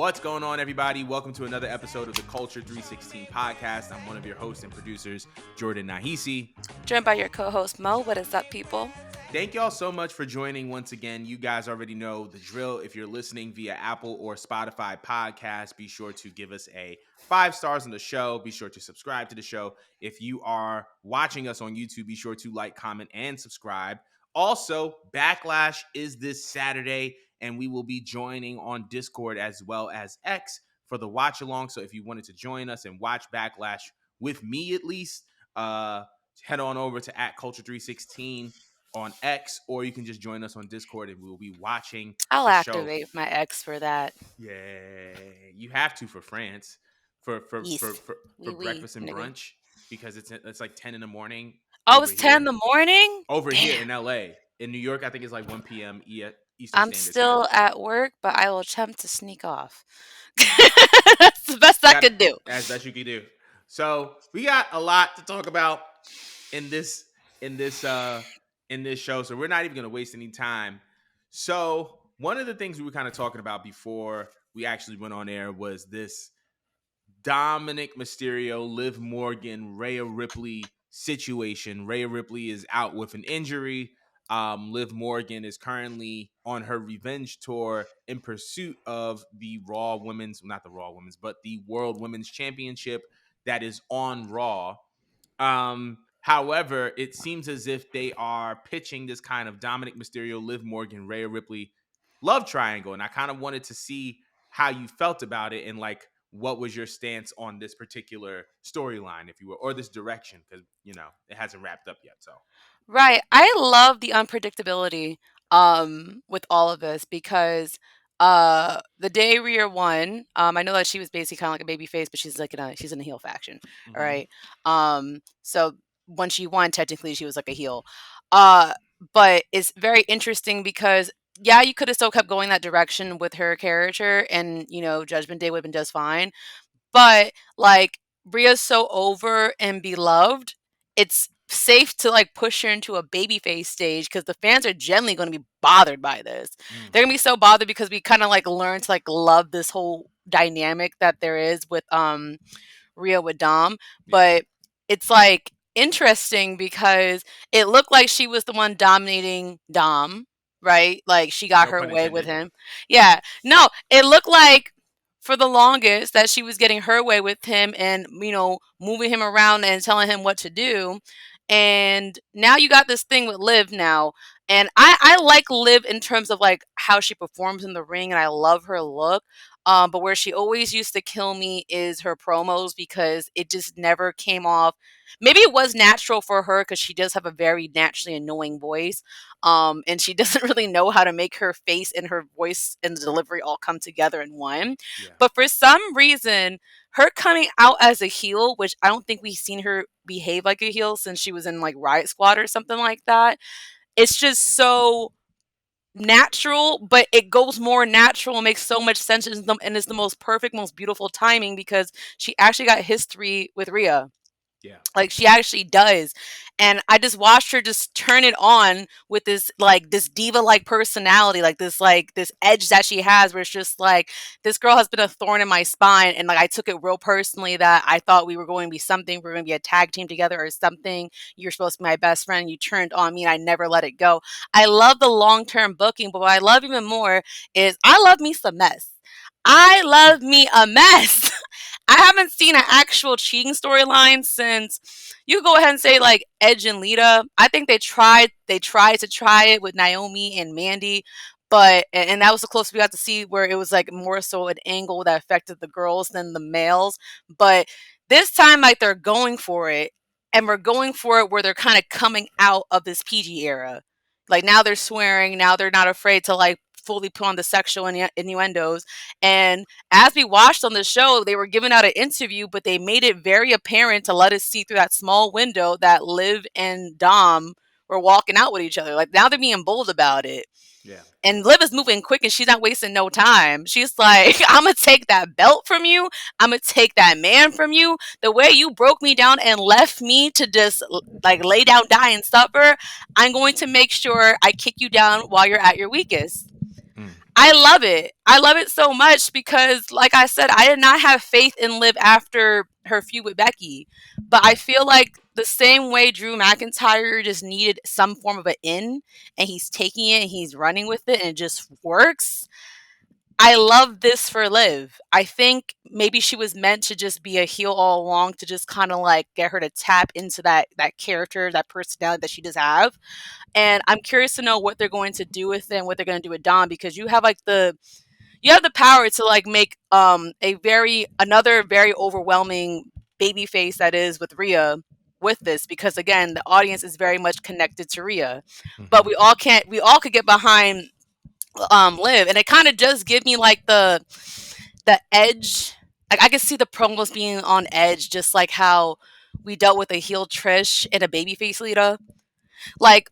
What's going on, everybody? Welcome to another episode of the Culture 316 podcast. I'm one of your hosts and producers, Jordan Nahisi. Joined by your co-host, Mo. What is up, people? Thank y'all so much for joining once again. You guys already know the drill. If you're listening via Apple or Spotify podcast, be sure to give us a 5 stars on the show. Be sure to subscribe to the show. If you are watching us on YouTube, be sure to like, comment, and subscribe. Also, Backlash is this Saturday, and we will be joining on Discord as well as X for the watch along. So if you wanted to join us and watch Backlash with me at least, head on over to @Culture316 on X, or you can just join us on Discord and we will be watching I'll the show. activate my ex for that. Yeah, you have to for France for Yes. breakfast and brunch because it's like 10 in the morning. Oh, it's 10 in the morning? Over Damn. Here in LA. In New York, I think it's like 1 p.m. Eastern I'm Standard still Time. at work, but I will attempt to sneak off. That's the best I could do. As best you can do. So we got a lot to talk about in this show, so we're not even going to waste any time. So one of the things we were kind of talking about before we actually went on air was this Dominic Mysterio, Liv Morgan, Rhea Ripley situation. Rhea Ripley is out with an injury. Liv Morgan is currently on her revenge tour in pursuit of the World Women's Championship that is on Raw. However, it seems as if they are pitching this kind of Dominic Mysterio, Liv Morgan, Rhea Ripley love triangle. And I kind of wanted to see how you felt about it and like what was your stance on this particular storyline, if you will, or this direction, because, you know, it hasn't wrapped up yet. So, right. I love the unpredictability with all of this because the day Rhea won, I know that she was basically kind of like a baby face, but she's in a heel faction. mm-hmm. All right. So when she won, technically she was like a heel. But it's very interesting because yeah, you could have still kept going that direction with her character, and Judgment Day would have been just fine. But like Rhea's so over and beloved, it's safe to like push her into a babyface stage because the fans are generally going to be bothered by this. They're gonna be so bothered because we kind of like learned to like love this whole dynamic that there is with Rhea with Dom. But it's like interesting because it looked like she was the one dominating Dom, right? Like she got her way with him. Yeah. No, it looked like for the longest that she was getting her way with him and, moving him around and telling him what to do. And now you got this thing with Liv now. And I like Liv in terms of like how she performs in the ring, and I love her look. But where she always used to kill me is her promos because it just never came off. Maybe it was natural for her because she does have a very naturally annoying voice. And she doesn't really know how to make her face and her voice and the delivery all come together in one. Yeah. But for some reason, her coming out as a heel, which I don't think we've seen her behave like a heel since she was in like Riot Squad or something like that. It's just so natural, but it goes more natural and makes so much sense, and it's the most perfect, most beautiful timing because she actually got history with Rhea. Yeah. Like she actually does. And I just watched her just turn it on with this diva-like personality, like this edge that she has where it's just like, this girl has been a thorn in my spine. And like, I took it real personally that I thought we were going to be something. We were going to be a tag team together or something. You're supposed to be my best friend. You turned on me and I never let it go. I love the long-term booking, but what I love even more is I love me some mess. I love me a mess. I haven't seen an actual cheating storyline since, you could go ahead and say like Edge and Lita. I think they tried to try it with Naomi and Mandy, but and that was the closest we got to see where it was like more so an angle that affected the girls than the males. But this time, like, they're going for it, and we're going for it where they're kind of coming out of this PG era. Like now they're swearing, now they're not afraid to like fully put on the sexual innuendos. And as we watched on the show, they were giving out an interview, but they made it very apparent to let us see through that small window that Liv and Dom were walking out with each other. Like now they're being bold about it. Yeah. And Liv is moving quick and she's not wasting no time. She's like, I'm going to take that belt from you. I'm going to take that man from you. The way you broke me down and left me to just like lay down, die, and suffer, I'm going to make sure I kick you down while you're at your weakest. I love it. I love it so much because, like I said, I did not have faith in Liv after her feud with Becky. But I Mm. feel like the same way Drew McIntyre just needed some form of an in, and he's taking it and he's running with it, and it just works. I love this for Liv. I think maybe she was meant to just be a heel all along to just kind of like get her to tap into that character, that personality that she does have. And I'm curious to know what they're going to do with it and what they're going to do with Dom, because you have the power to like make a very another very overwhelming baby face that is with Rhea with this, because again the audience is very much connected to Rhea. But Hmm. we all could get behind Liv, and it kind of does give me like the edge. Like I could see the promos being on edge, just like how we dealt with a heel Trish and a babyface Lita. Like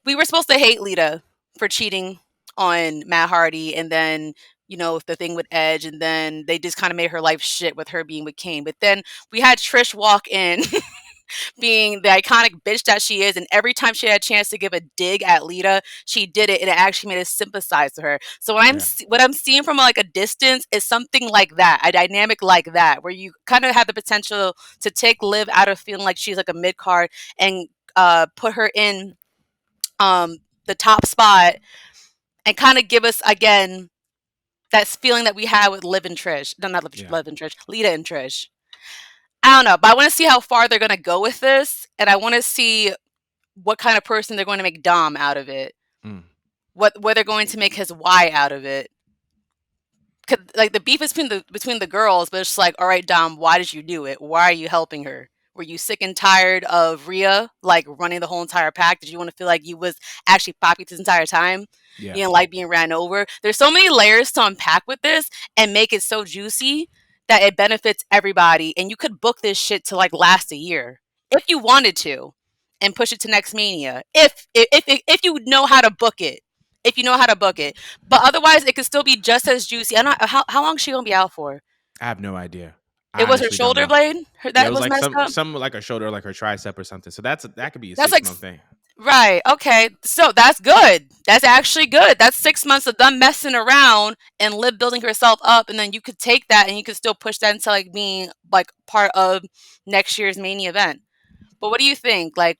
we were supposed to hate Lita for cheating on Matt Hardy, and then the thing with Edge, and then they just kind of made her life shit with her being with Kane. But then we had Trish walk in, being the iconic bitch that she is, and every time she had a chance to give a dig at Lita, she did it, and it actually made us sympathize with her. So Yeah. what I'm seeing from like a distance is something like that, a dynamic like that, where you kind of have the potential to take Liv out of feeling like she's like a mid card and put her in the top spot, and kind of give us again that feeling that we had with Liv and Trish. No, not Liv, Yeah. Liv and Trish, Lita and Trish. I don't know, but I want to see how far they're going to go with this, and I want to see what kind of person they're going to make Dom out of it. Mm. What they're going to make his Y out of it. 'Cause, like the beef is between the girls, but it's like, all right, Dom, why did you do it? Why are you helping her? Were you sick and tired of Rhea like running the whole entire pack? Did you want to feel like you was actually Poppy this entire time? Yeah. You didn't like being ran over. There's so many layers to unpack with this and make it so juicy that it benefits everybody. And you could book this shit to like last a year if you wanted to, and push it to next Mania. If you know how to book it, if you know how to book it. But otherwise, it could still be just as juicy. I don't know how long is she gonna be out for. I have no idea. It I was her honestly don't shoulder know. blade Yeah, it that was was like messed up. some like her shoulder, like her tricep or something. So that could be a That's six like month thing. right. Okay, so that's good. That's actually good. That's 6 months of them messing around and Liv building herself up, and then you could take that and you could still push that into like being like part of next year's main event. But what do you think? Like,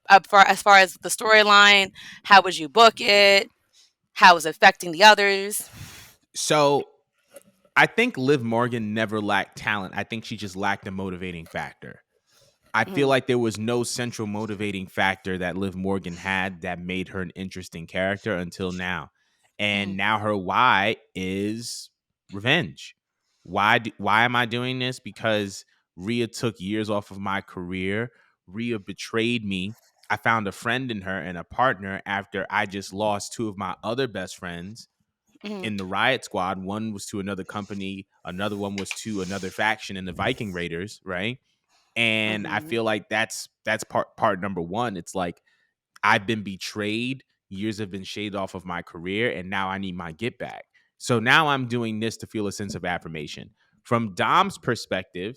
as far as the storyline, how would you book it? How is it affecting the others? So I think Liv Morgan never lacked talent. I think she just lacked a motivating factor. I feel Mm, like there was no central motivating factor that Liv Morgan had that made her an interesting character until now. And mm, now her why is revenge. Why am I doing this? Because Rhea took years off of my career. Rhea betrayed me. I found a friend in her and a partner after I just lost two of my other best friends mm, in the Riot Squad. One was to another company, another one was to another faction in the Viking Raiders, right? And I mm, feel like that's part number one. It's like I've been betrayed, years have been shaved off of my career, and now I need my get back. So now I'm doing this to feel a sense of affirmation. From Dom's perspective,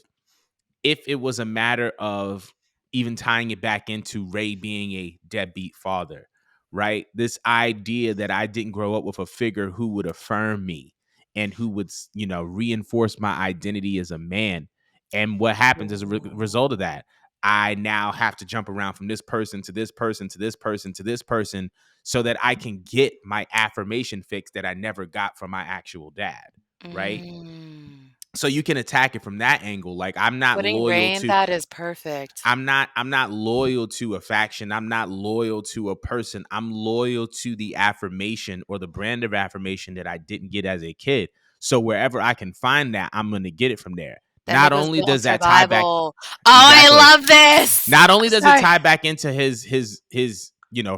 if it was a matter of even tying it back into Ray being a deadbeat father, right? This idea that I didn't grow up with a figure who would affirm me and who would, reinforce my identity as a man. And what happens as a result of that? I now have to jump around from this person to this person to this person to this person so that I can get my affirmation fix that I never got from my actual dad, right? mm. So you can attack it from that angle. Like Putting Ray in that is perfect. I'm not loyal to a faction. I'm not loyal to a person. I'm loyal to the affirmation or the brand of affirmation that I didn't get as a kid. So wherever I can find that, I'm going to get it from there. That Not nigga was only built on does that tie back survival. Oh, exactly. I love this. Not only I'm does it sorry. tie back into his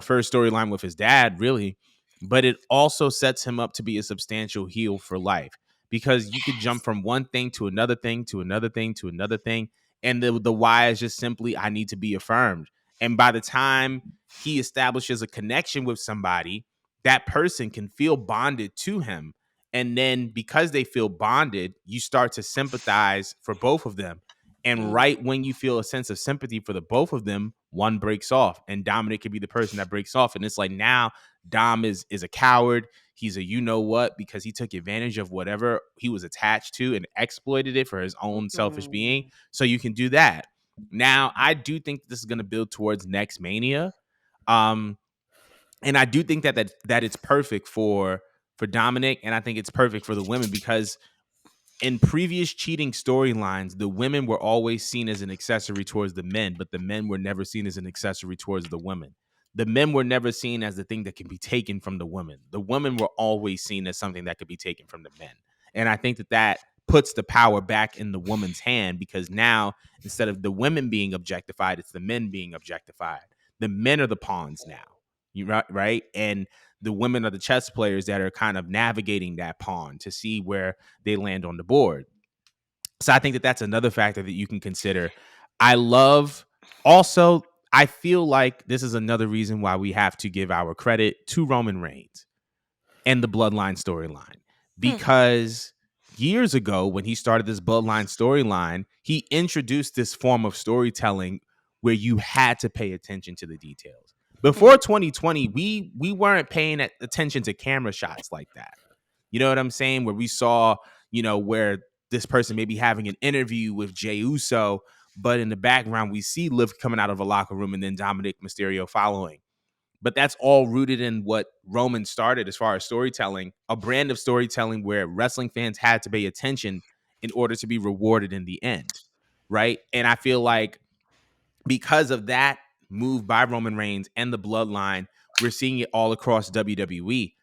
first storyline with his dad, really, but it also sets him up to be a substantial heel for life because you could jump from one thing to another thing to another thing to another thing, and the why is just simply I need to be affirmed. And by the time he establishes a connection with somebody, that person can feel bonded to him. And then because they feel bonded, you start to sympathize for both of them. And Mm. right when you feel a sense of sympathy for the both of them, one breaks off, and Dominic could be the person that breaks off. And it's like now Dom is a coward. He's a you know what because he took advantage of whatever he was attached to and exploited it for his own selfish being. Mm. So you can do that. Now, I do think this is going to build towards next Mania. Um, and I do think that it's perfect for Dominic, and I think it's perfect for the women because in previous cheating storylines, the women were always seen as an accessory towards the men, but the men were never seen as an accessory towards the women. The men were never seen as the thing that can be taken from the women. The women were always seen as something that could be taken from the men. And I think that puts the power back in the woman's hand because now instead of the women being objectified, it's the men being objectified. The men are the pawns now. You right? And the women are the chess players that are kind of navigating that pawn to see where they land on the board. So I think that that's another factor that you can consider. I love also, I feel like this is another reason why we have to give our credit to Roman Reigns and the Bloodline storyline. Hmm. Because years ago, when he started this Bloodline storyline, he introduced this form of storytelling where you had to pay attention to the details. Before Mhm. 2020, we weren't paying attention to camera shots like that. You know what I'm saying? Where we saw, where this person may be having an interview with Jey Uso, but in the background we see Liv coming out of a locker room and then Dominic Mysterio following. But that's all rooted in what Roman started as far as storytelling, a brand of storytelling where wrestling fans had to pay attention in order to be rewarded in the end, right? And I feel like because of that move by Roman Reigns and the bloodline, we're seeing it all across WWE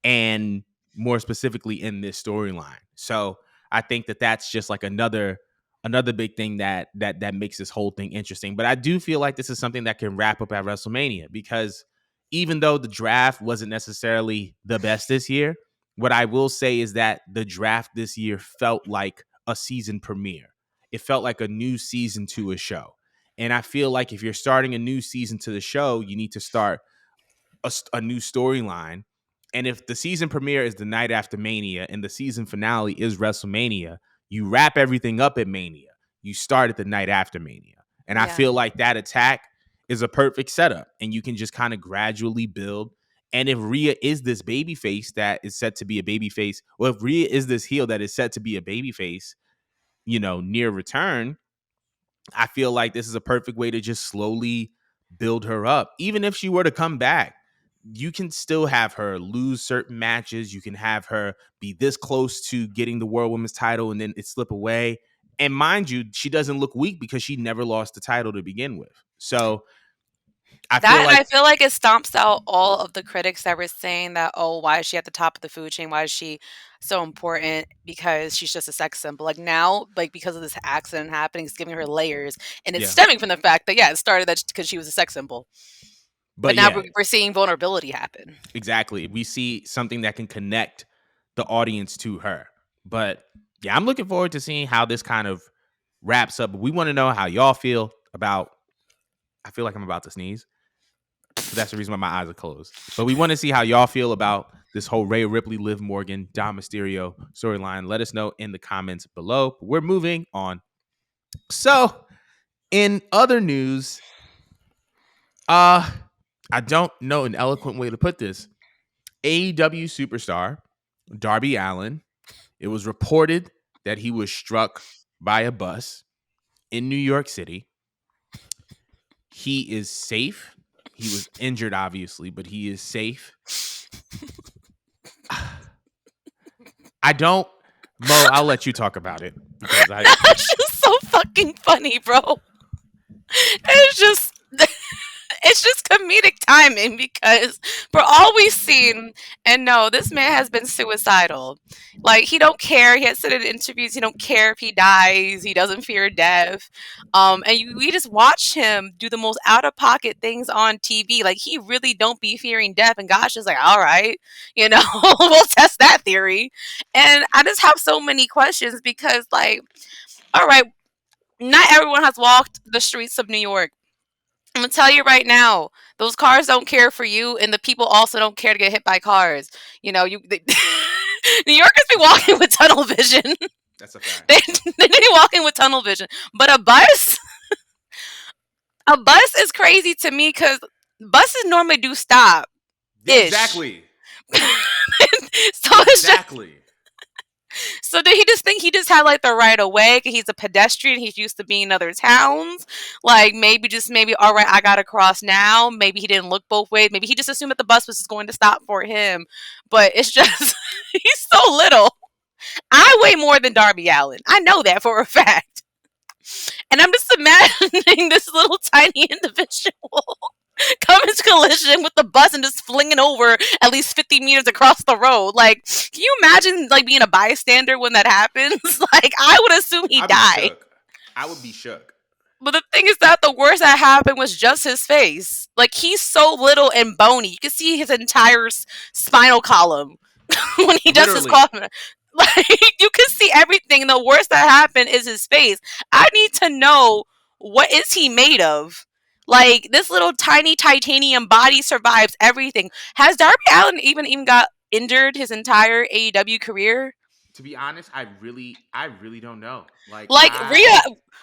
and more specifically in this storyline. So I think that that's just like another big thing that makes this whole thing interesting. But I do feel like this is something that can wrap up at WrestleMania because even though the draft wasn't necessarily the best this year, what I will say is that the draft this year felt like a season premiere. It felt like a new season to a show. And I feel like if you're starting a new season to the show, you need to start a new storyline. And if the season premiere is the night after Mania and the season finale is WrestleMania, you wrap everything up at Mania. You start at the night after Mania. And I Yeah. feel like that attack is a perfect setup. And you can just kind of gradually build. And if Rhea is this baby face that is set to be a baby face, or if Rhea is this heel that is set to be a baby face, near return, I feel like this is a perfect way to just slowly build her up. Even if she were to come back, you can still have her lose certain matches. You can have her be this close to getting the World Women's title and then it slip away. And mind you, she doesn't look weak because she never lost the title to begin with. So I feel That and like, I feel like it stomps out all of the critics that were saying that, "Oh, why is she at the top of the food chain? Why is she so important? Because she's just a sex symbol." Like now, like because of this accident happening, it's giving her layers, and it's yeah, stemming from the fact that yeah, it started that because she was a sex symbol, but but now yeah, we're seeing vulnerability happen. exactly. We see something that can connect the audience to her. But yeah, I'm looking forward to seeing how this kind of wraps up. We want to know how y'all feel about. I feel like I'm about to sneeze, but that's the reason why my eyes are closed. But we want to see how y'all feel about this whole Rhea Ripley, Liv Morgan, Dom Mysterio storyline. Let us know in the comments below. But we're moving on. So, in other news, uh, I don't know an eloquent way to put this. AEW superstar Darby Allin. It was reported that he was struck by a bus in New York City. He is safe. He was injured, obviously, but he is safe. I don't, Mo, I'll let you talk about it because That's just so fucking funny, bro. It's just it's just comedic timing because for all we've seen, and no, this man has been suicidal. Like he don't care. He has said in interviews he don't care if he dies. He doesn't fear death. We just watch him do the most out of pocket things on TV. Like he really don't be fearing death. And gosh, is like, all right, we'll test that theory. And I just have so many questions because, like, all right, not everyone has walked the streets of New York. I'm gonna tell you right now, those cars don't care for you, and the people also don't care to get hit by cars. New Yorkers be walking with tunnel vision. That's a fact. They didn't walk in with tunnel vision. But a bus is crazy to me because buses normally do stop Yeah, ish. exactly. So it's just Exactly. so did he just think he just had like the right of way? 'Cause he's a pedestrian. He's used to being in other towns. Like maybe all right, I gotta cross now. Maybe he didn't look both ways. Maybe he just assumed that the bus was just going to stop for him. But it's just he's so little. I weigh more than Darby Allen. I know that for a fact. And I'm just imagining this little tiny individual come into collision with the bus and just flinging over at least 50 meters across the road. Like, can you imagine like being a bystander when that happens? Like, I would assume he'd I'd be die. shook. I would be shook. But the thing is that the worst that happened was just his face. Like, he's so little and bony. You can see his entire spinal column when he does his Literally. cough. Like, you can see everything. The worst that happened is his face. I need to know, what is he made of? Like, this little tiny titanium body survives everything. Has Darby Allin even got injured his entire AEW career? To be honest, I really don't know. Like Like I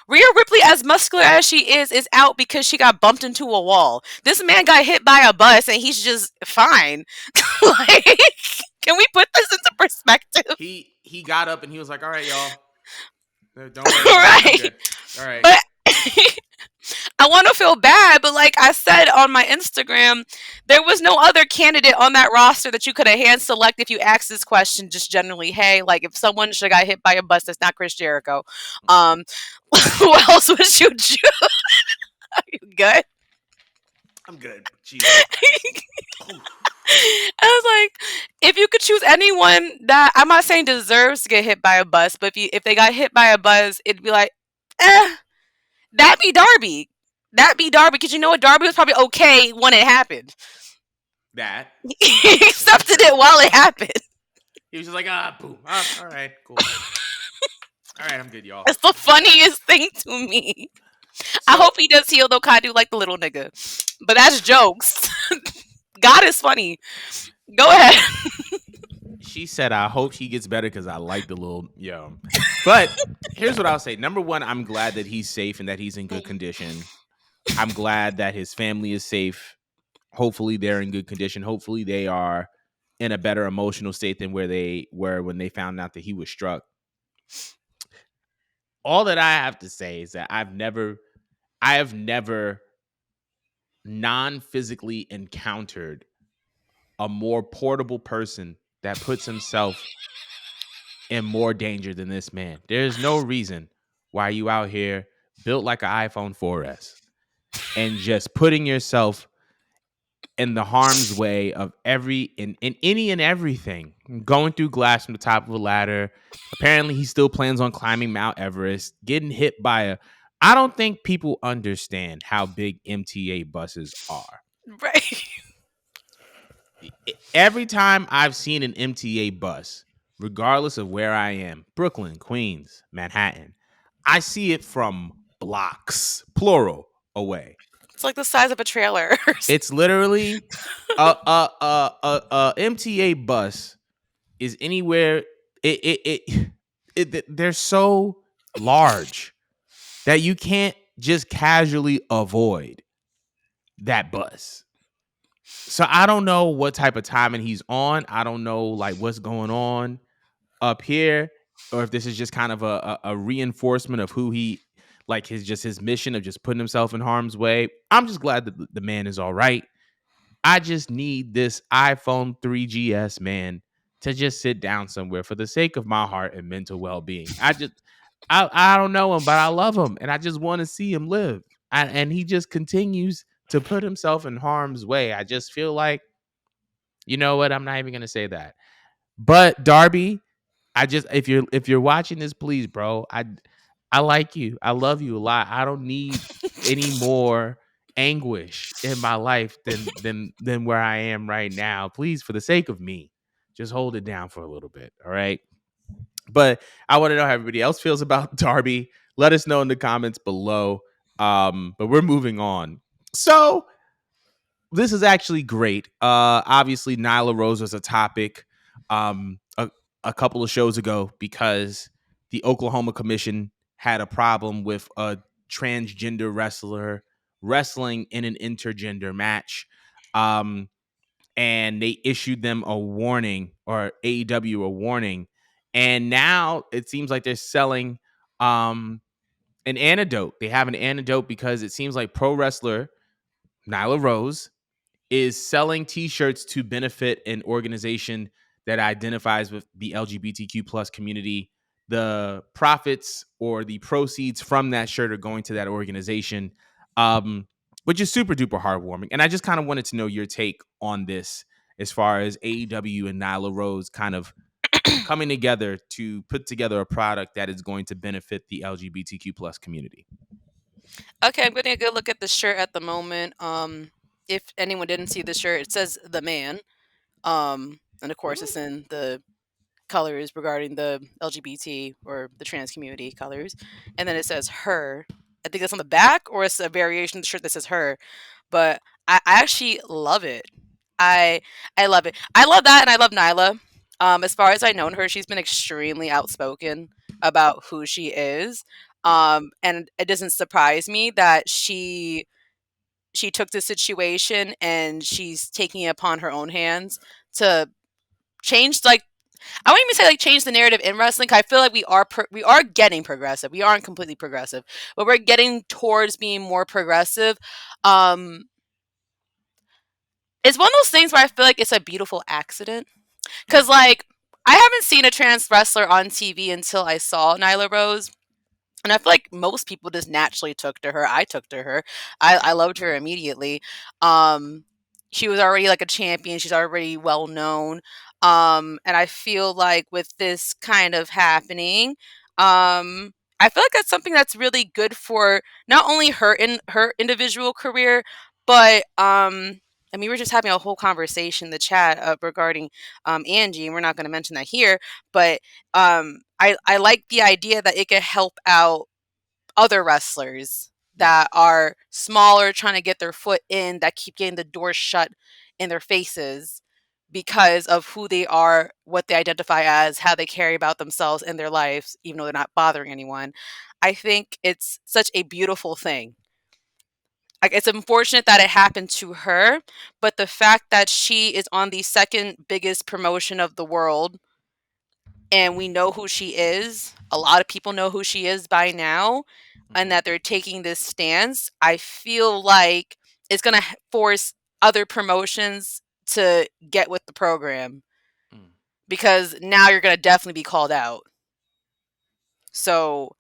Rhea Ripley, as muscular as she is out because she got bumped into a wall. This man got hit by a bus and he's just fine. Like, can we put this into perspective? he got up and he was like, "All right, y'all, don't worry about it. I'm Right. good. All right." But I want to feel bad, but like I said on my Instagram, there was no other candidate on that roster that you could have hand select if you asked this question just generally, hey, like if someone should have got hit by a bus that's not Chris Jericho. Um who else would you choose? Are you good? I'm good. Jesus. Ooh. I was like, if you could choose anyone that I'm not saying deserves to get hit by a bus, but if they got hit by a bus, it'd be like, eh, that'd be Darby. That'd be Darby because you know what? Darby was probably okay when it happened. That He this is accepted true. it while it happened. He was just like, boom. All right, cool. All right, I'm good, y'all. That's the funniest thing to me. I So hope he does heal though, kind of do like the little nigga. But that's jokes. God is funny. Go ahead. she said, "I hope he gets better because I like the little yo." But here's what I'll say. Number one, I'm glad that he's safe and that he's in good condition. I'm glad that his family is safe. Hopefully, they're in good condition. Hopefully, they are in a better emotional state than where they were when they found out that he was struck. All that I have to say is that I have never non-physically encountered a more portable person that puts himself in more danger than this man. There's no reason why you out here built like an iPhone 4S and just putting yourself in the harm's way of in any and everything. Going through glass from the top of a ladder. Apparently, he still plans on climbing Mount Everest, getting hit by a. I don't think people understand how big MTA buses are. Right. Every time I've seen an MTA bus, regardless of where I am, Brooklyn, Queens, Manhattan, I see it from blocks, plural, away. It's like the size of a trailer. It's literally a MTA bus is anywhere. They're so large that you can't just casually avoid that bus. So I don't know what type of timing he's on. I don't know like what's going on up here, or if this is just kind of a reinforcement of who he like his mission of just putting himself in harm's way. I'm just glad that the man is all right. I just need this iPhone 3GS man to just sit down somewhere for the sake of my heart and mental well-being. I don't know him, but I love him and I just want to see him live. And he just continues to put himself in harm's way. I just feel like, you know what? I'm not even gonna say that. But Darby, I just if you're watching this, please, bro. I like you. I love you a lot. I don't need any more anguish in my life than where I am right now. Please, for the sake of me, just hold it down for a little bit. All right. But I want to know how everybody else feels about Darby. Let us know in the comments below. But we're moving on. So this is actually great. Obviously, Nyla Rose was a topic a couple of shows ago because the Oklahoma Commission had a problem with a transgender wrestler wrestling in an intergender match. Um, and they issued them a warning, or AEW a warning. And now it seems like they're selling an antidote. They have an antidote because it seems like pro wrestler Nyla Rose is selling T-shirts to benefit an organization that identifies with the LGBTQ plus community. The profits or the proceeds from that shirt are going to that organization, um, which is super duper heartwarming. And I just kind of wanted to know your take on this, as far as AEW and Nyla Rose kind of coming together to put together a product that is going to benefit the LGBTQ plus community. Okay, I'm getting a good look at the shirt at the moment. If anyone didn't see the shirt, it says "the man," and of course, it's in the colors regarding the LGBT or the trans community colors, and then it says "her." I think that's on the back, or it's a variation of the shirt that says "her." But I actually love it. I I love it. I love that, and I love Nyla. As far as I've known her, she's been extremely outspoken about who she is. Yeah. And it doesn't surprise me that she took the situation and she's taking it upon her own hands to change, like, I wouldn't even say like change the narrative in wrestling. 'Cause I feel like we are getting progressive. We aren't completely progressive, but we're getting towards being more progressive. Um, it's one of those things where I feel like it's a beautiful accident. Cause Mm, like I haven't seen a trans wrestler on TV until I saw Nyla Rose. And I feel like most people just naturally took to her. I took to her. I loved her immediately. Um, she was already like a champion. She's already well known. And I feel like with this kind of happening, I feel like that's something that's really good for not only her in her individual career, but I mean, we were just having a whole conversation in the chat regarding Angie, and we're not going to mention that here, but I like the idea that it could help out other wrestlers yeah. that are smaller, trying to get their foot in, that keep getting the doors shut in their faces because of who they are, what they identify as, how they carry about themselves in their lives, even though they're not bothering anyone. I think it's such a beautiful thing. Like, it's unfortunate that it happened to her, but the fact that she is on the second biggest promotion of the world and we know who she is. A lot of people know who she is by now, and Hmm. that they're taking this stance. I feel like it's going to force other promotions to get with the program Mm. because now you're going to definitely be called out. So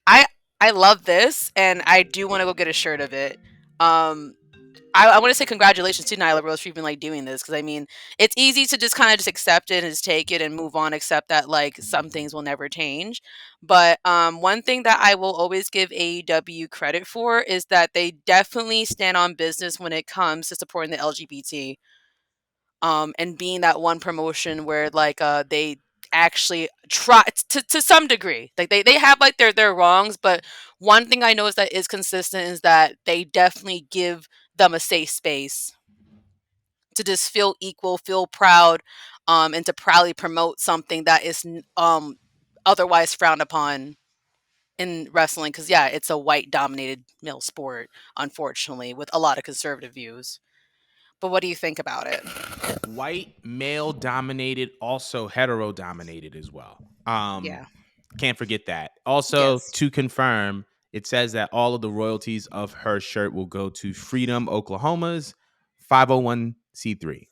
I I love this, and I do want to go get a shirt of it. Um, I want to say congratulations to Nyla Rose for even like doing this because I mean it's easy to just kind of just accept it and just take it and move on, accept that like some things will never change. But one thing that I will always give AEW credit for is that they definitely stand on business when it comes to supporting the LGBT, and being that one promotion where like they actually try to some degree, like they have like their wrongs, but one thing I know is that is consistent is that they definitely give them a safe space to just feel equal, feel proud, and to proudly promote something that is otherwise frowned upon in wrestling, because yeah, it's a white dominated male sport, unfortunately, with a lot of conservative views. But what do you think about it? White, male dominated, also hetero dominated as well. Yeah. Can't forget that. Also, Yes. to confirm, it says that all of the royalties of her shirt will go to Freedom Oklahoma's 501c3.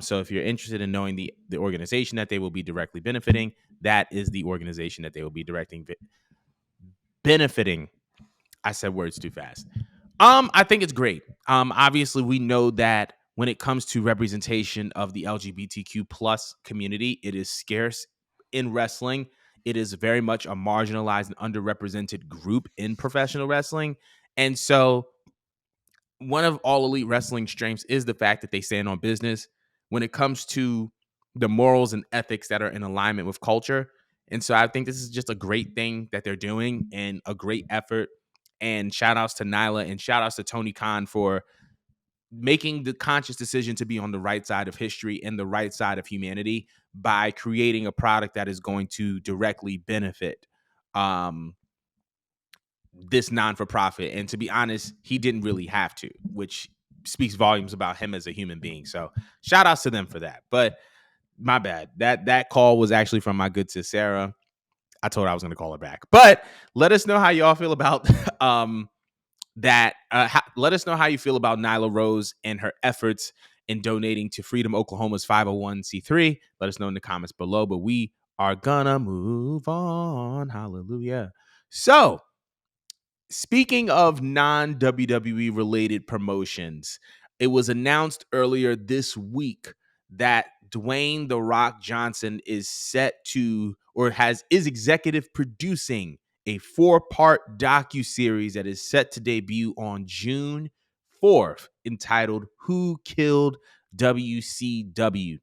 So if you're interested in knowing the organization that they will be directly benefiting, that is the organization that they will be directing benefiting. I said words too fast. I think it's great. Obviously, we know that when it comes to representation of the LGBTQ plus community, it is scarce in wrestling. It is very much a marginalized and underrepresented group in professional wrestling. And so one of all elite wrestling strengths is the fact that they stand on business when it comes to the morals and ethics that are in alignment with culture. And so I think this is just a great thing that they're doing and a great effort. And shout outs to Nyla and shout outs to Tony Khan for making the conscious decision to be on the right side of history and the right side of humanity by creating a product that is going to directly benefit um, this non-for-profit. And to be honest, he didn't really have to, which speaks volumes about him as a human being. So shout outs to them for that. But my bad. That call was actually from my good sis Sarah. I told her I was going to call her back. But let us know how y'all feel about that. Let us know how you feel about Nyla Rose and her efforts in donating to Freedom Oklahoma's 501c3. Let us know in the comments below. But we are gonna move on. Hallelujah. So, speaking of non WWE related promotions, it was announced earlier this week that Dwayne The Rock Johnson is set to, or is executive producing a 4-part docu-series that is set to debut on June 4th, entitled Who Killed WCW.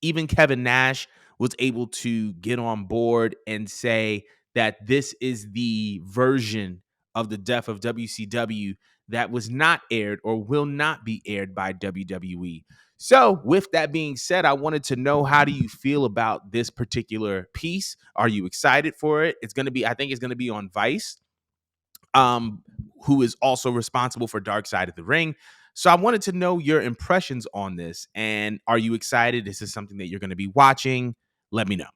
Even Kevin Nash was able to get on board and say that this is the version of the death of WCW that was not aired or will not be aired by WWE. So, with that being said, I wanted to know, how do you feel about this particular piece? Are you excited for it? It's going to be, I think it's going to be on Vice, um, who is also responsible for Dark Side of the Ring. So I wanted to know your impressions on this. And are you excited? Is this something that you're going to be watching? Let me know.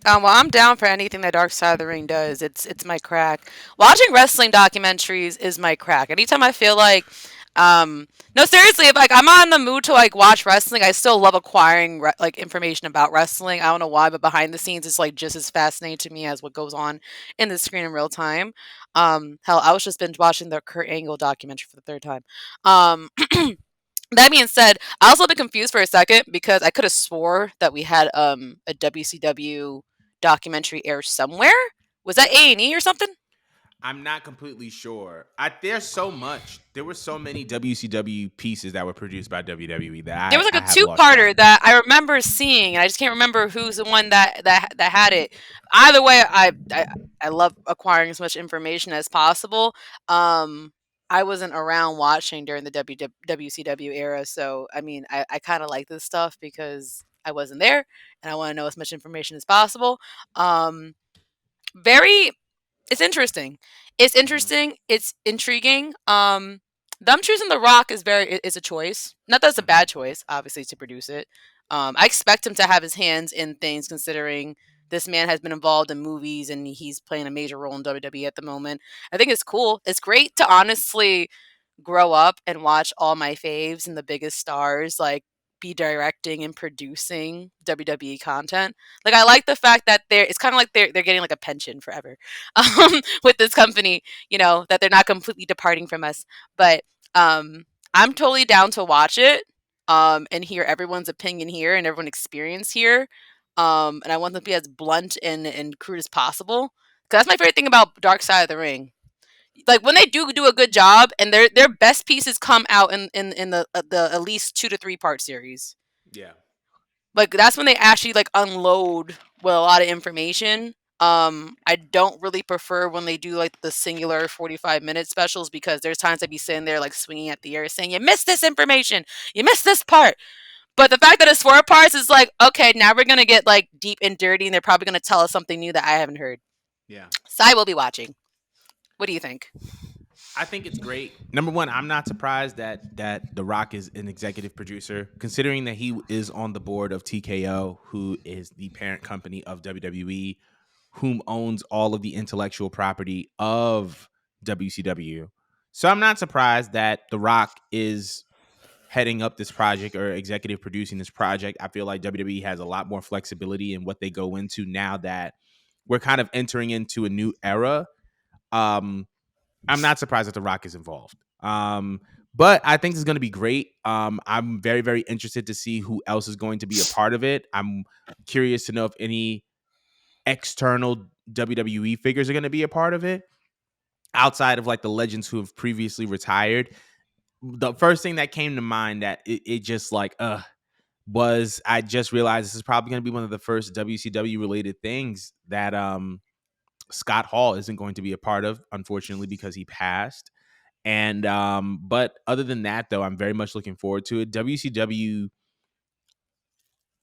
Well, I'm down for anything that Dark Side of the Ring does. It's my crack. Watching wrestling documentaries is my crack. Anytime I feel like, no, seriously, if like I'm on the mood to like watch wrestling, I still love acquiring like information about wrestling. I don't know why, but behind the scenes, it's like just as fascinating to me as what goes on in the screen in real time. Hell, I was just binge watching the Kurt Angle documentary for the third time. Um, That being said, I also been confused for a second because I could have swore that we had a WCW documentary air somewhere. Was that A&E or something? I'm not completely sure. There's so much. There were so many WCW pieces that were produced by WWE that There was I like a have lost track. two-parter that I remember seeing, and I just can't remember who's the one that had it. Either way, I love acquiring as much information as possible. Um, I wasn't around watching during the WCW era, so I mean, I kind of like this stuff because I wasn't there, and I want to know as much information as possible. Um, very it's interesting. It's Mm-hmm. interesting. It's intriguing. Them choosing The Rock is a choice. Not that it's a Mm-hmm. bad choice, obviously, to produce it. I expect him to have his hands in things, considering this man has been involved in movies and he's playing a major role in WWE at the moment. I think it's cool. It's great to honestly grow up and watch all my faves and the biggest stars like be directing and producing WWE content. Like I like the fact that it's kind of like they're getting like a pension forever with this company, that they're not completely departing from us. But I'm totally down to watch it and hear everyone's opinion here and everyone's experience here. And I want them to be as blunt and crude as possible. Cause that's my favorite thing about Dark Side of the Ring, like when they do a good job and their best pieces come out in the at least 2 to 3 part series. Yeah. Like that's when they actually like unload with a lot of information. I don't really prefer when they do like the singular 45-minute specials because there's times I'd be sitting there like swinging at the air saying, you missed this information, you missed this part. But the fact that it's 4 parts is like, okay, now we're gonna get like deep and dirty and they're probably gonna tell us something new that I haven't heard. Yeah. So I will be watching. What do you think? I think it's great. Number one, I'm not surprised that The Rock is an executive producer, considering that he is on the board of TKO, who is the parent company of WWE, whom owns all of the intellectual property of WCW. So I'm not surprised that The Rock is heading up this project or executive producing this project. I feel like WWE has a lot more flexibility in what they go into now that we're kind of entering into a new era. Um, I'm not surprised that The Rock is involved. But I think it's going to be great. I'm very, very interested to see who else is going to be a part of it. I'm curious to know if any external WWE figures are going to be a part of it outside of like the legends who have previously retired. The first thing that came to mind that it just like, was I just realized this is probably going to be one of the first WCW related things that Scott Hall isn't going to be a part of, unfortunately, because he passed. And but other than that, though, I'm very much looking forward to it. WCW,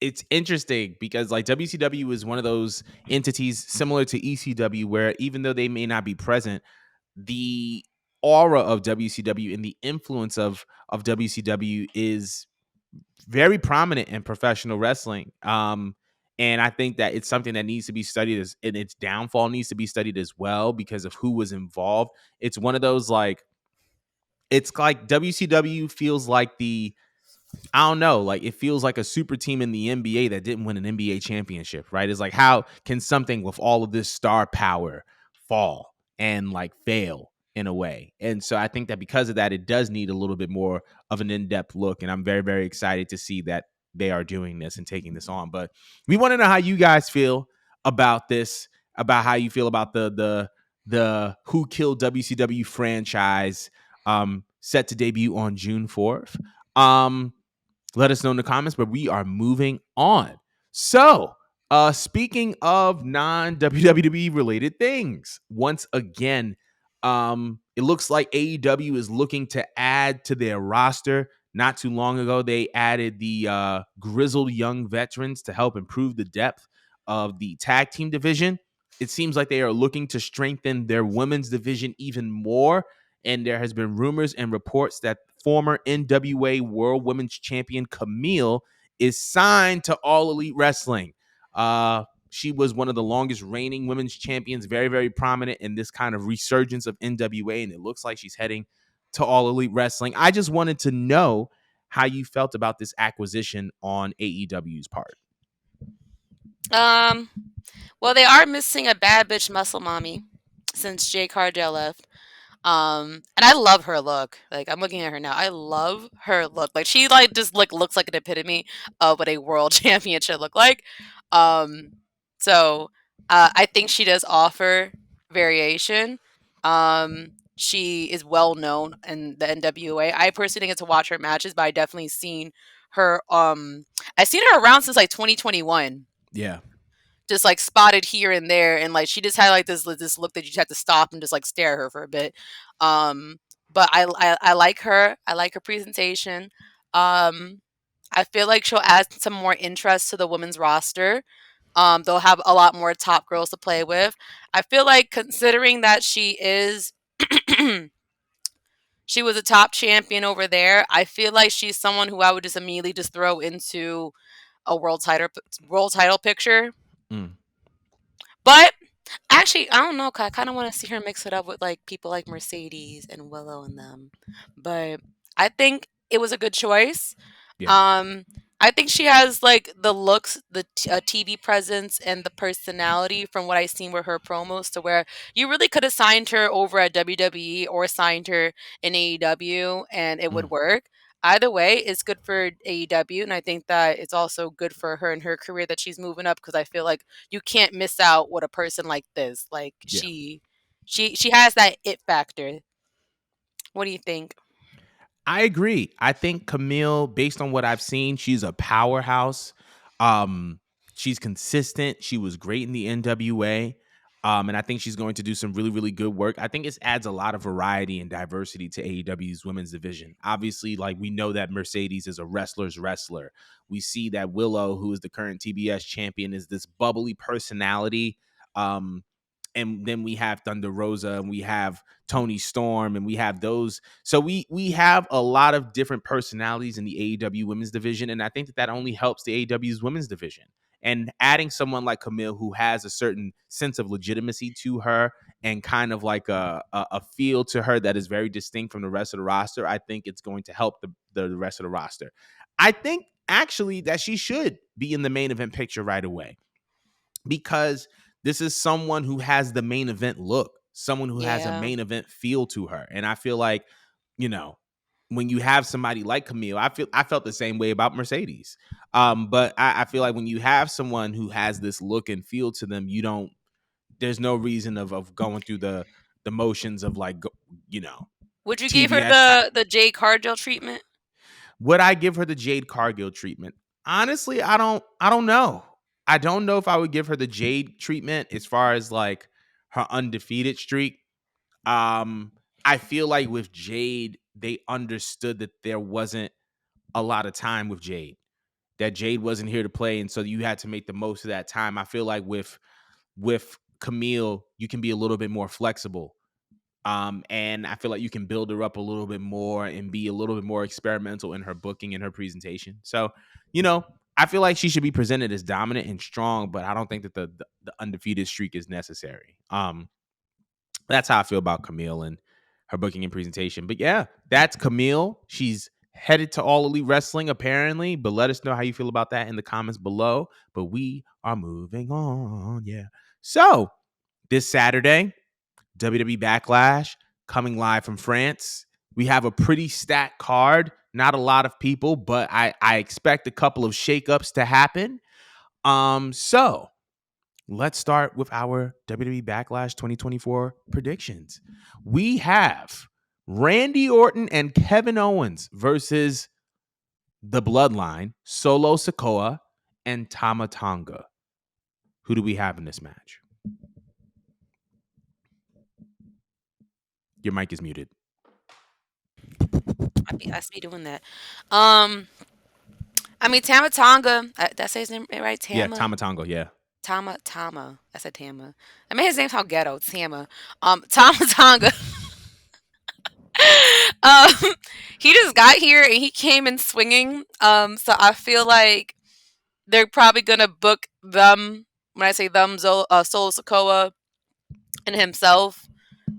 it's interesting because like WCW is one of those entities similar to ECW where even though they may not be present, the aura of WCW and the influence of WCW is very prominent in professional wrestling. And I think that it's something that needs to be studied and its downfall needs to be studied as well because of who was involved. It's one of those like it's like WCW feels like the I don't know, like it feels like a super team in the NBA that didn't win an NBA championship, right? It's like how can something with all of this star power fall and like fail in a way? And so I think that because of that, it does need a little bit more of an in-depth look. And I'm very, very excited to see that they are doing this and taking this on. But we want to know how you guys feel about this, about how you feel about the Who Killed WCW franchise set to debut on June 4th. Let us know in the comments, but we are moving on. So, speaking of non WWE related things, once again, it looks like AEW is looking to add to their roster. Not too long ago, they added the grizzled young veterans to help improve the depth of the tag team division. It seems like they are looking to strengthen their women's division even more. And there has been rumors and reports that former NWA World Women's Champion Camille is signed to All Elite Wrestling. She was one of the longest reigning women's champions, very, very prominent in this kind of resurgence of NWA, and it looks like she's heading to All Elite Wrestling. I just wanted to know how you felt about this acquisition on AEW's part. Um, well, they are missing a bad bitch muscle mommy since Jay Cardell left. And I love her look. Like I'm looking at her now. I love her look. Like she like just like looks like an epitome of what a world champion should look like. Um, so I think she does offer variation. She is well known in the NWA. I personally didn't get to watch her matches, but I definitely seen her. I've seen her around since like 2021, Yeah. just like spotted here and there, and like she just had like this look that you just had to stop and just like stare at her for a bit. But I like her. I like her presentation. Um, I feel like she'll add some more interest to the women's roster. They'll have a lot more top girls to play with. I feel like considering that she is she was a top champion over there, I feel like she's someone who I would just immediately just throw into a world title picture. Mm. But actually, I don't know. 'Cause I kind of want to see her mix it up with like people like Mercedes and Willow and them. But I think it was a good choice. Yeah. Um, I think she has like the looks, the TV presence, and the personality from what I've seen with her promos to where you really could have signed her over at WWE or signed her in AEW and it Mm. would work. Either way, it's good for AEW, and I think that it's also good for her in her career that she's moving up because I feel like you can't miss out with a person like this. Like Yeah. she has that it factor. What do you think? I agree. I think Camille, based on what I've seen, she's a powerhouse. Um, she's consistent. She was great in the NWA. And I think she's going to do some really, really good work. I think it adds a lot of variety and diversity to AEW's women's division. Obviously, like we know that Mercedes is a wrestler's wrestler. We see that Willow, who is the current TBS champion, is this bubbly personality. And then we have Thunder Rosa and we have Tony Storm and we have those. So we have a lot of different personalities in the AEW women's division, and I think that that only helps the AEW's women's division. And adding someone like Camille who has a certain sense of legitimacy to her and kind of like a feel to her that is very distinct from the rest of the roster, I think it's going to help the rest of the roster. I think actually that she should be in the main event picture right away because this is someone who has the main event look, someone who has a Yeah. main event feel to her. And I feel like, you know, when you have somebody like Camille, I felt the same way about Mercedes. But I feel like when you have someone who has this look and feel to them, you don't there's no reason of going through the motions of like you know, Would you give her TBS type. the Jade Cargill treatment? Would I give her the Jade Cargill treatment? Honestly, I don't know. I don't know if I would give her the Jade treatment as far as like her undefeated streak. Um I feel like with Jade, they understood that there wasn't a lot of time with Jade. That Jade wasn't here to play, and so you had to make the most of that time. I feel like with Camille, you can be a little bit more flexible. And I feel like you can build her up a little bit more and be a little bit more experimental in her booking and her presentation. So, you know, I feel like she should be presented as dominant and strong, but I don't think that the undefeated streak is necessary. That's how I feel about Camille and her booking and presentation. But yeah, that's Camille. She's headed to All Elite Wrestling apparently, but let us know how you feel about that in the comments below. But we are moving on. Yeah. So this Saturday, WWE Backlash coming live from France. We have a pretty stacked card. Not a lot of people, but I expect a couple of shakeups to happen. So let's start with our WWE Backlash 2024 predictions. We have Randy Orton and Kevin Owens versus the Bloodline, Solo Sikoa, and Tama Tonga. Who do we have in this match? Your mic is muted. I be doing that. Um, I mean Tama Tonga. Did I say his name right? Yeah, Tama. Tama Tonga. Yeah. Tama. I said Tama. I made his name sound ghetto. Tama. Tama Tonga. um, he just got here and he came in swinging. So I feel like they're probably gonna book them. When I say them, Solo Sokoa and himself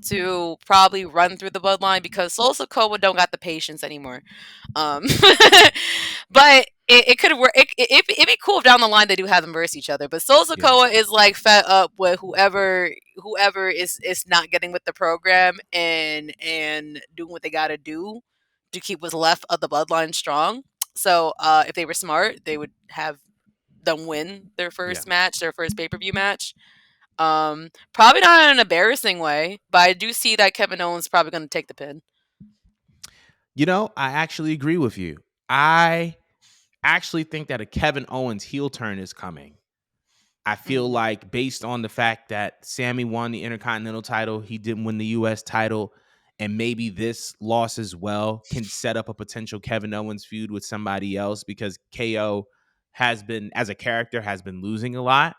to probably run through the bloodline because Solo Sokoa don't got the patience anymore. Um, but it could work. It'd be cool if down the line they do have them verse each other. But Solo Yeah. Sokoa is like fed up with whoever is not getting with the program and doing what they got to do to keep what's left of the bloodline strong. So if they were smart, they would have them win their Yeah. first match, their first pay per view match. Probably not in an embarrassing way, but I do see that Kevin Owens is probably going to take the pin. You know, I actually agree with you. I actually think that a Kevin Owens heel turn is coming. I feel Mm. like based on the fact that Sammy won the Intercontinental title, he didn't win the US title, and maybe this loss as well can set up a potential Kevin Owens feud with somebody else because KO has been, as a character, has been losing a lot.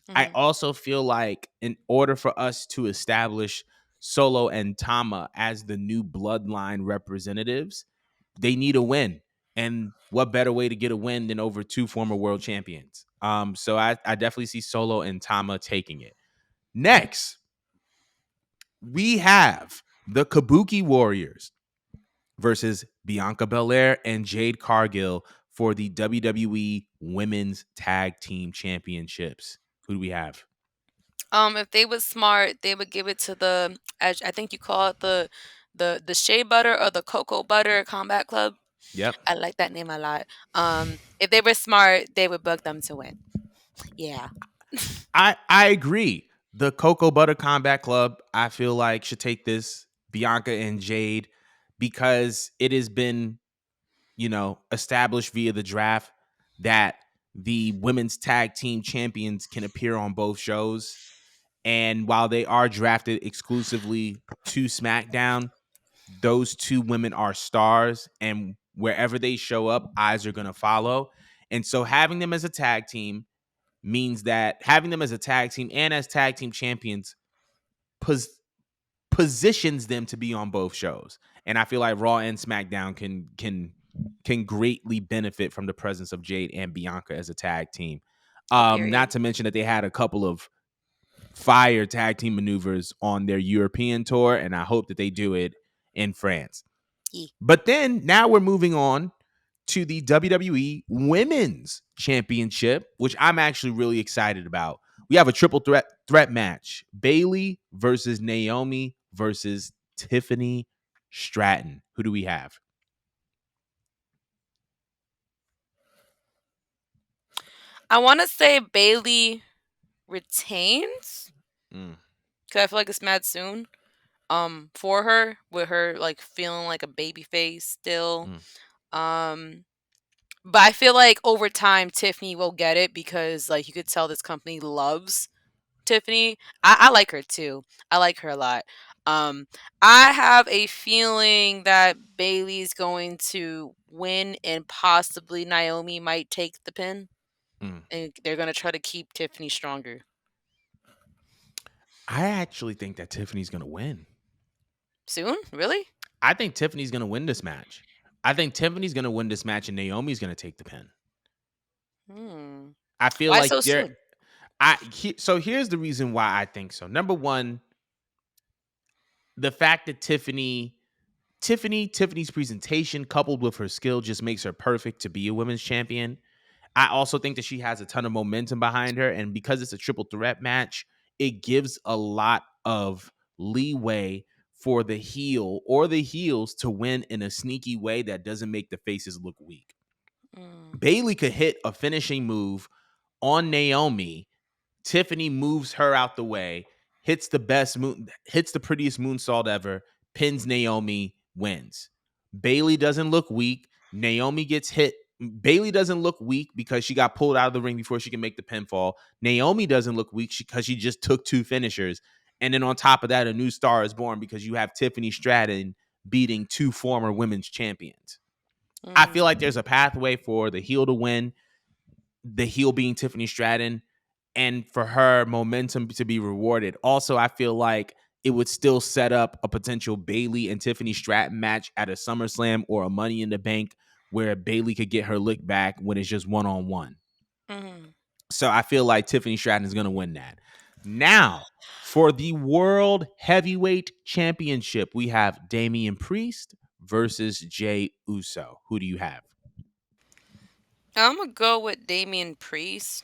I Hmm. also feel like in order for us to establish Solo and Tama as the new bloodline representatives, they need a win. And what better way to get a win than over two former world champions? So I definitely see Solo and Tama taking it. Next, we have the Kabuki Warriors versus Bianca Belair and Jade Cargill for the WWE Women's Tag Team Championships. Who do we have? If they was smart, they would give it to the, as I think you call it, the shea butter or the cocoa butter combat club. Yep. I like that name a lot. If they were smart, they would book them to win. Yeah. I agree. The Cocoa Butter Combat Club, I feel like should take this Bianca and Jade because it has been, established via the draft that the women's tag team champions can appear on both shows. And while they are drafted exclusively to SmackDown, those two women are stars, and wherever they show up, eyes are going to follow. And so having them as a tag team means that having them as a tag team and as tag team champions pos- positions them to be on both shows. And I feel like Raw and SmackDown can greatly benefit from the presence of Jade and Bianca as a tag team. Oh, period. Not to mention that they had a couple of fire tag team maneuvers on their European tour, and I hope that they do it in France. Yeah. But then now we're moving on to the WWE Women's Championship, which I'm actually really excited about. We have a triple threat match: Bayley versus Naomi versus Tiffany Stratton. Who do we have? I want to say Bailey retains Mm, because I feel like it's mad soon. For her with her like feeling like a baby face still. mm. Um, but I feel like over time Tiffany will get it because like you could tell this company loves Tiffany. I like her too. I like her a lot. Um, I have a feeling that Bailey's going to win, and possibly Naomi might take the pin, Mm. and they're gonna try to keep Tiffany stronger. I actually think that Tiffany's going to win. Soon? Really? I think Tiffany's going to win this match. I think Tiffany's going to win this match and Naomi's going to take the pin. Hmm. I feel Why like so they're soon? so here's the reason why I think so. Number one, the fact that Tiffany's presentation coupled with her skill just makes her perfect to be a women's champion. I also think that she has a ton of momentum behind her, and because it's a triple threat match, it gives a lot of leeway for the heel or the heels to win in a sneaky way that doesn't make the faces look weak. Mm, Bailey could hit a finishing move on Naomi. Tiffany moves her out the way, hits the prettiest moonsault ever, pins Naomi, wins. Bailey doesn't look weak. Naomi gets hit. Bailey doesn't look weak because she got pulled out of the ring before she can make the pinfall. Naomi doesn't look weak because she just took two finishers. And then on top of that, a new star is born because you have Tiffany Stratton beating two former women's champions. I feel like mm, there's a pathway for the heel to win, the heel being Tiffany Stratton, and for her momentum to be rewarded. Also, I feel like it would still set up a potential Bailey and Tiffany Stratton match at a SummerSlam or a Money in the Bank where Bailey could get her lick back when it's just one on one. mm. So I feel like Tiffany Stratton is going to win that. Now, for the World Heavyweight Championship, we have Damian Priest versus Jay Uso. Who do you have? I'm gonna go with Damian Priest.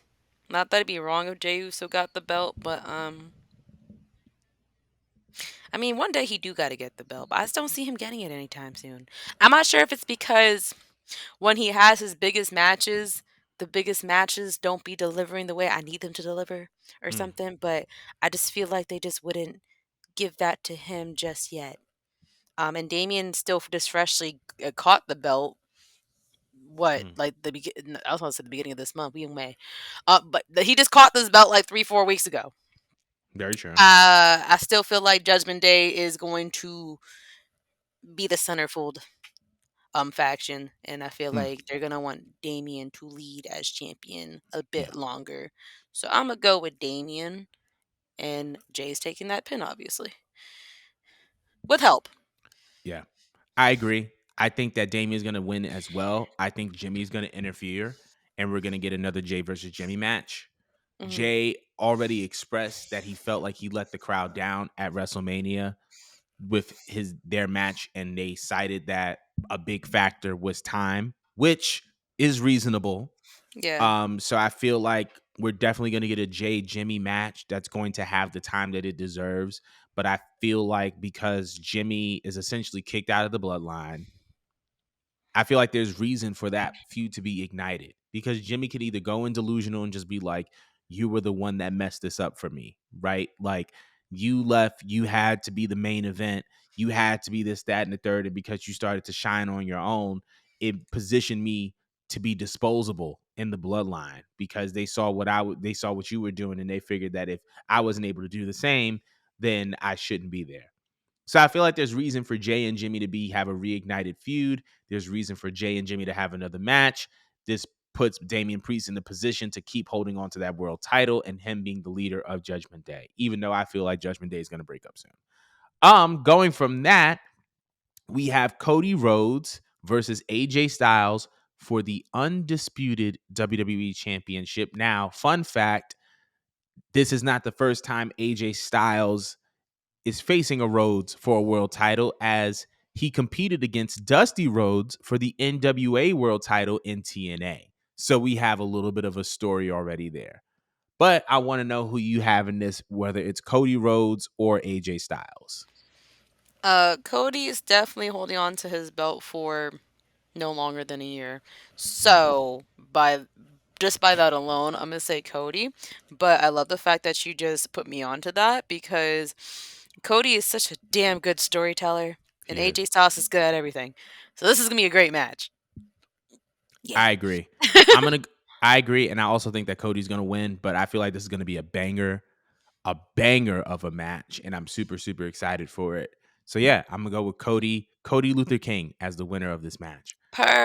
Not that it'd be wrong if Jey Uso got the belt, but I mean, one day he do got to get the belt, but I just don't see him getting it anytime soon. I'm not sure if it's because when he has his biggest matches, the biggest matches don't be delivering the way I need them to deliver or Mm, something, but I just feel like they just wouldn't give that to him just yet. And Damien still just freshly caught the belt. What mm. like the begin? I was going to say the beginning of this month. We in May, but he just caught this belt like 3 4 weeks ago. Very true. I still feel like Judgment Day is going to be the centerfold faction, and I feel Mm, like they're gonna want Damien to lead as champion a yeah. bit longer. So I'm gonna go with Damien, and Jay's taking that pin, obviously, with help. Yeah, I agree. I think that Damien's going to win as well. I think Jimmy's going to interfere, and we're going to get another Jay versus Jimmy match. Hmm. Jay already expressed that he felt like he let the crowd down at WrestleMania with their match, and they cited that a big factor was time, which is reasonable. Yeah. So I feel like we're definitely going to get a Jay Jimmy match that's going to have the time that it deserves. But I feel like because Jimmy is essentially kicked out of the bloodline, I feel like there's reason for that feud to be ignited because Jimmy could either go in delusional and just be like, you were the one that messed this up for me, right? Like you left, you had to be the main event, you had to be this, that, and the third. And because you started to shine on your own, it positioned me to be disposable in the bloodline because they saw they saw what you were doing and they figured that if I wasn't able to do the same, then I shouldn't be there. So I feel like there's reason for Jay and Jimmy to have a reignited feud. There's reason for Jay and Jimmy to have another match. This puts Damian Priest in the position to keep holding on to that world title and him being the leader of Judgment Day, even though I feel like Judgment Day is going to break up soon. Going from that, we have Cody Rhodes versus AJ Styles for the undisputed WWE Championship. Now, fun fact, this is not the first time AJ Styles is facing a Rhodes for a world title as he competed against Dusty Rhodes for the NWA world title in TNA. So we have a little bit of a story already there. But I want to know who you have in this, whether it's Cody Rhodes or AJ Styles. Cody is definitely holding on to his belt for no longer than a year. Mm. So by that alone, I'm gonna say Cody. But I love the fact that you just put me onto that because Cody is such a damn good storyteller, and He AJ is. Styles is good at everything. So this is gonna be a great match. Yeah. I agree. I'm gonna. I agree, and I also think that Cody's gonna win. But I feel like this is gonna be a banger. a banger of a match, and I'm super, super excited for it. So yeah, I'm gonna go with Cody Luther King as the winner of this match.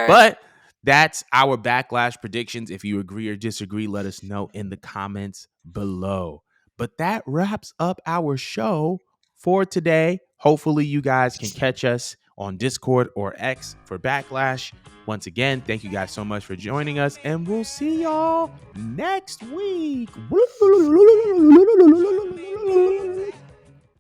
But that's our Backlash predictions. If you agree or disagree, let us know in the comments below. But that wraps up our show for today. Hopefully, you guys can catch us on Discord or X for Backlash. Once again, thank you guys so much for joining us, and we'll see y'all next week.